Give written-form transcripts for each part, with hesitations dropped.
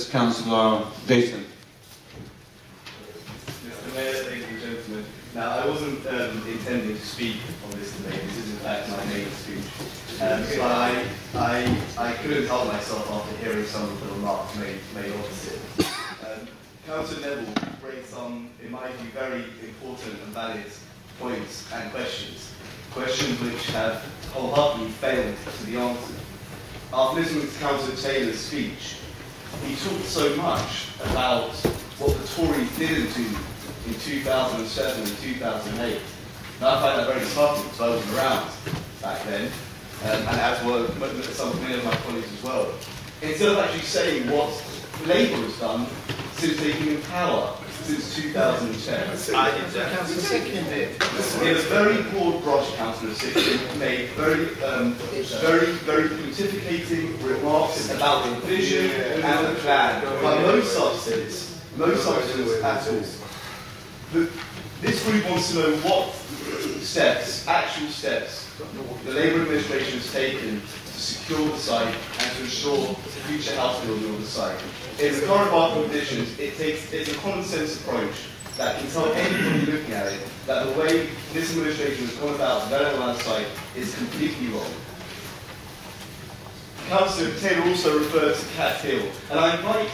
Cllr Jason. Mr. Mayor, ladies and gentlemen, now I wasn't intending to speak on this debate. This is in fact my main speech. But I couldn't help myself after hearing some of the remarks made opposite. Councillor Neville raised some, in my view, very important and valid points and questions. Questions which have wholeheartedly failed to be answered. After listening to Councillor Taylor's speech, he talked so much about what the Tories didn't do in 2007 and 2008. Now I find that very disheartening because I wasn't around back then, and as were many of my colleagues as well. Instead of actually saying what Labour has done since they've been in power since 2010. In a very broad brush, Councillor Sitchin made very pontificating remarks about the vision and the plan, but no substance at all. This group wants to know what steps, actual steps, the Labour administration has taken to secure the site and to ensure future house building on the site. In the current market conditions, it's a common sense approach that can tell anybody looking at it that the way this administration has gone about developing on that site is completely wrong. Councillor Taylor also referred to Cat Hill, and I invite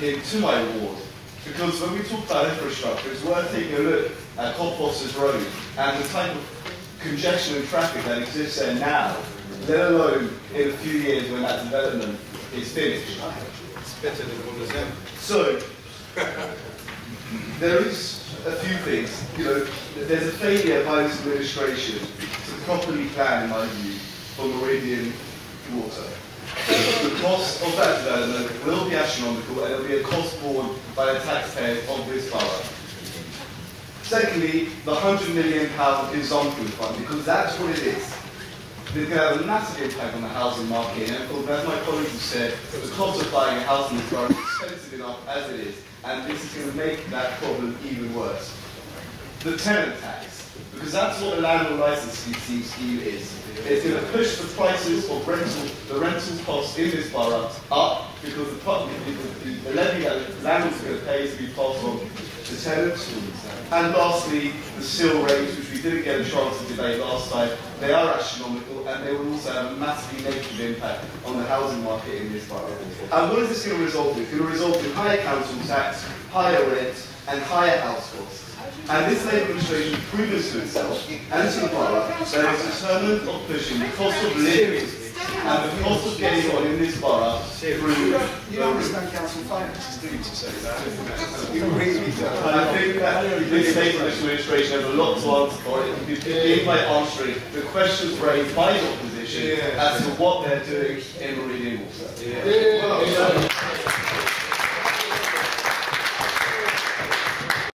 him to my ward, because when we talk about infrastructure, it's worth taking a look at Cockfosters Road and the type of congestion and traffic that exists there now, let alone in a few years when that development is finished. It's better than what was then. So, there is a few things. You know, there's a failure by this administration to properly plan, in my view, for Meridian water. The cost of that development will be astronomical, and it will be a cost borne by the taxpayers of this borough. Secondly, the £100 million Example Fund, because that's what it is. It's going to have a massive impact on the housing market, and as my colleagues have said, the cost of buying a house in this borough is expensive enough as it is, and this is going to make that problem even worse. The tenant tax, because that's what the landlord licensing scheme is. It's going to push the prices of the rental costs in this borough up, because the levy that the landlords are going to pay is to be passed on to tenants. And lastly, the CIL rates, which we didn't get a chance to debate last time, they are astronomical, and they will also have a massively negative impact on the housing market in this borough. And what is this going to result in? It's going to result in higher council tax, higher rent, and higher house costs. And this Labour administration has proven to itself and to the borough that it's determined of pushing the cost of living and the cost of getting on in this borough through. You don't understand council finances, do you, to say that? You really don't. And I think that this Labour administration has a lot to answer for. It can begin by answering the questions raised by the opposition as to what they're doing in Meridian Water.